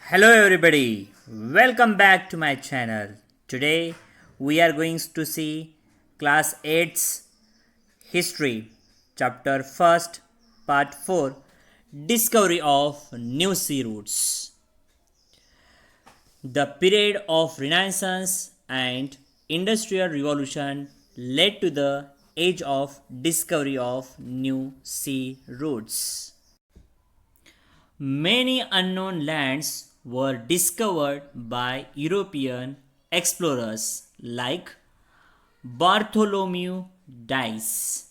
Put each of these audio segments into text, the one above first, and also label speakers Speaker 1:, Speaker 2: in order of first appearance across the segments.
Speaker 1: Hello everybody, welcome back to my channel. Today we are going to see class 8's history chapter 1st part 4 discovery of new sea routes. The period of Renaissance and Industrial Revolution led to the age of discovery of new sea routes. Many unknown lands were discovered by European explorers like Bartholomew Dias,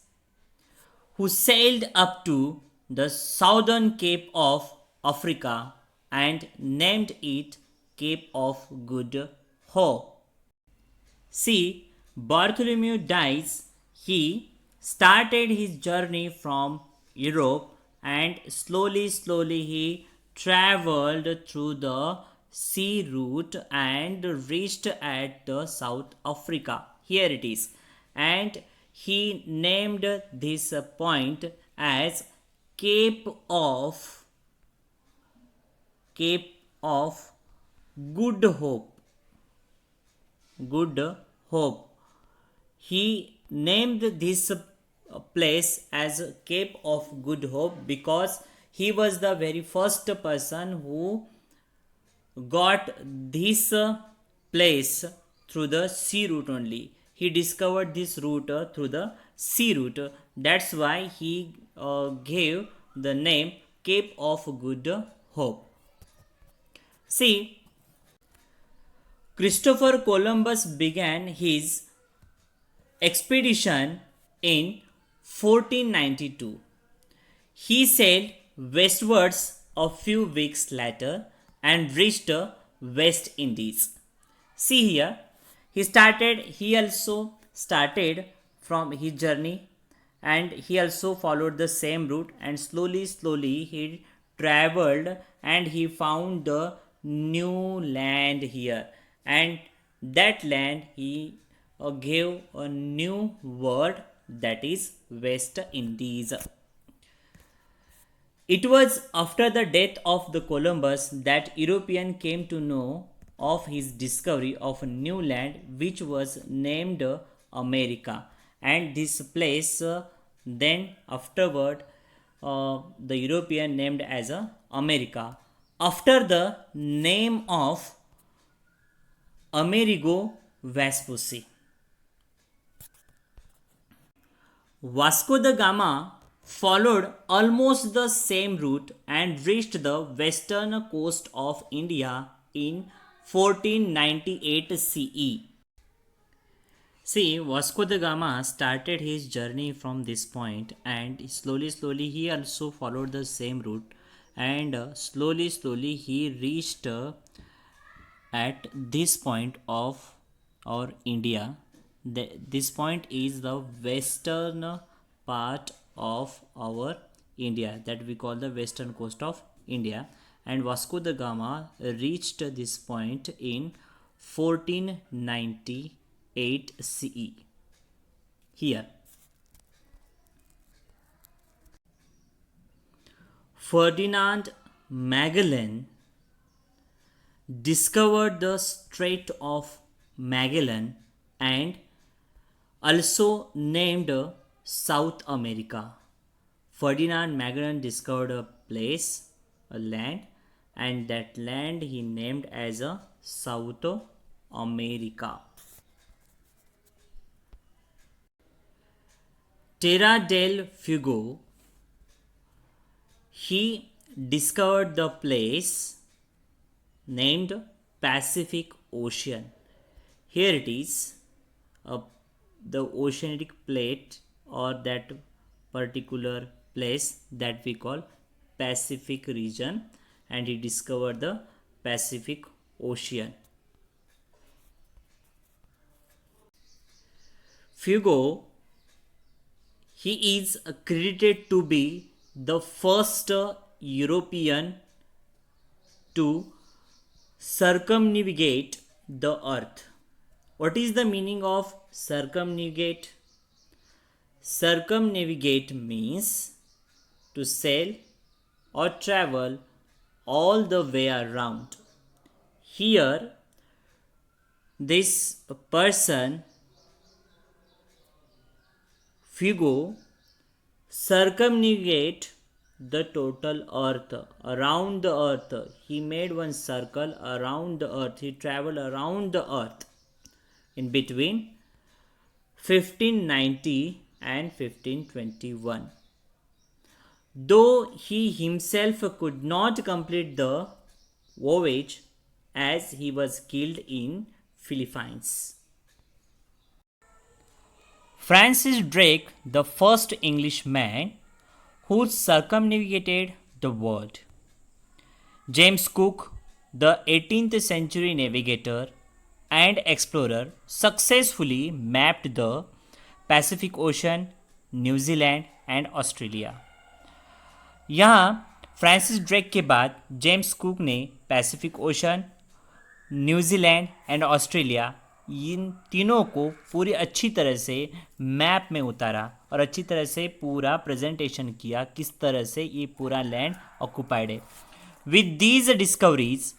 Speaker 1: who sailed up to the southern Cape of Africa and named it Cape of Good Hope. See, Bartholomew Dias, he started his journey from Europe and slowly he traveled through the sea route and reached at the South Africa. Here it is. And he named this point as Cape of Cape of Good Hope. Good Hope. He named this place as Cape of Good Hope because he was the very first person who got this place through the sea route only. He discovered this route through the sea route. That's why he gave the name Cape of Good Hope. See, Christopher Columbus began his expedition in 1492. He sailed westwards a few weeks later and reached the West Indies. See here, he also started from his journey and he also followed the same route and slowly he traveled and he found the new land here, and that land he gave a new word, that is West Indies. It was after the death of the Columbus that European came to know of his discovery of a new land which was named America, and this place then afterward the European named as America after the name of Amerigo Vespucci. Vasco da Gama followed almost the same route and reached the western coast of India in 1498 CE. See, Vasco da Gama started his journey from this point and slowly he also followed the same route, and slowly he reached at this point of our India. This point is the western part of our India that we call the western coast of India, and Vasco da Gama reached this point in 1498 CE. Here, Ferdinand Magellan discovered the Strait of Magellan and also named South America. Ferdinand Magellan discovered a place, a land, and that land he named as a South America. Terra del Fuego, he discovered the place named Pacific Ocean. Here it is, the oceanic plate or that particular place that we call Pacific region, and he discovered the Pacific Ocean. Fuego, he is credited to be the first European to circumnavigate the earth. What is the meaning of circumnavigate? Circumnavigate means to sail or travel all the way around. here this person Figo circumnavigate the total earth around the earth. He made one circle around the earth. He traveled around the earth in between 1590 and 1521. Though he himself could not complete the voyage as he was killed in Philippines. Francis Drake, the first Englishman who circumnavigated the world. James Cook, the 18th century navigator and explorer, successfully mapped the Pacific Ocean, New Zealand and Australia. यहाँ Francis Drake के बाद James Cook ने Pacific Ocean, New Zealand and Australia इन तीनों को पूरी अच्छी तरह से मैप में उतारा और अच्छी तरह से पूरा प्रेजेंटेशन किया किस तरह से ये पूरा लैंड ऑक्युपाइड है. With these discoveries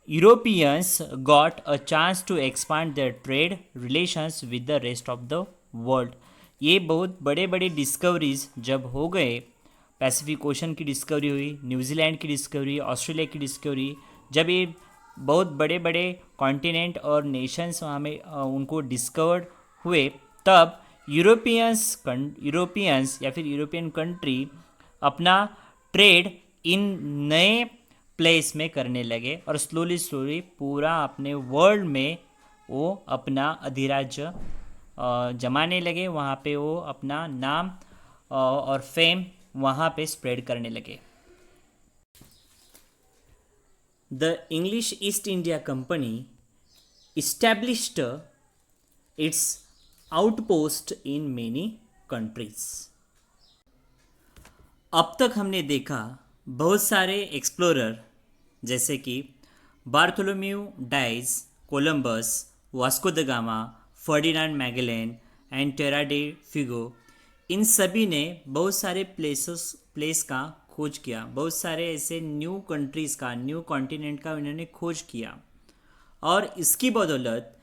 Speaker 1: Europeans got a chance to expand their trade relations with the rest of the world. ये बहुत बड़े बड़े डिस्कवरीज जब हो गए, पैसिफिक ओशन की डिस्कवरी हुई, न्यूजीलैंड की डिस्कवरी, ऑस्ट्रेलिया की डिस्कवरी, जब ये बहुत बड़े बड़े कॉन्टिनेंट और नेशंस वहाँ में उनको डिस्कवर्ड हुए, तब यूरोपियंस या फिर यूरोपियन कंट्री अपना ट्रेड इन नए प्लेस में करने लगे और स्लोली पूरा अपने वर्ल्ड में वो अपना अधिराज्य जमाने लगे. वहाँ पे वो अपना नाम और फेम वहाँ पे स्प्रेड करने लगे. The English East India Company established its outpost in many countries. अब तक हमने देखा बहुत सारे एक्सप्लोरर जैसे कि Bartholomew Dias, Columbus, Vasco da Gama, Ferdinand Magellan and टेरा डे फिगो, इन सभी ने बहुत सारे प्लेस का खोज किया. बहुत सारे ऐसे न्यू कंट्रीज़ का, न्यू कॉन्टिनेंट का इन्होंने खोज किया. और इसकी बदौलत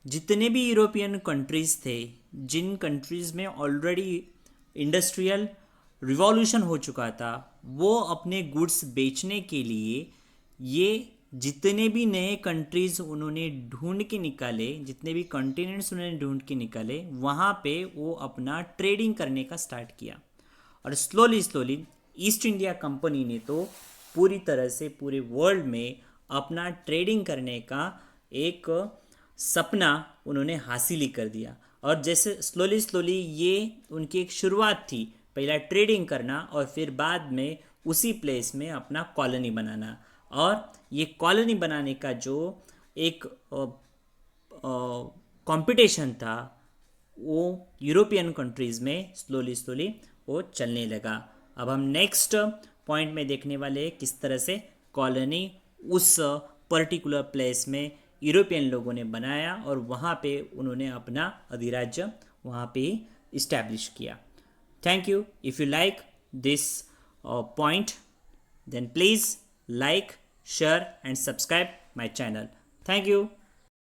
Speaker 1: जितने भी यूरोपियन कंट्रीज़ थे, जिन कंट्रीज़ में ऑलरेडी इंडस्ट्रियल रिवॉल्यूशन हो चुका था, वो अपने गुड्स बेचने के लिए ये जितने भी नए कंट्रीज़ उन्होंने ढूंढ के निकाले, जितने भी कॉन्टिनेंट्स उन्होंने ढूंढ के निकाले, वहाँ पे वो अपना ट्रेडिंग करने का स्टार्ट किया. और स्लोली ईस्ट इंडिया कंपनी ने तो पूरी तरह से पूरे वर्ल्ड में अपना ट्रेडिंग करने का एक सपना उन्होंने हासिल ही कर दिया. और जैसे स्लोली ये उनकी एक शुरुआत थी, पहला ट्रेडिंग करना और फिर बाद में उसी प्लेस में अपना कॉलोनी बनाना. और ये कॉलोनी बनाने का जो एक कंपटीशन था वो यूरोपियन कंट्रीज़ में स्लोली वो चलने लगा. अब हम नेक्स्ट पॉइंट में देखने वाले हैं किस तरह से कॉलोनी उस पर्टिकुलर प्लेस में यूरोपियन लोगों ने बनाया और वहाँ पे उन्होंने अपना अधिराज्य वहाँ पे इस्टेब्लिश किया. Thank you. If you like this point then please like, share and subscribe my channel. Thank you.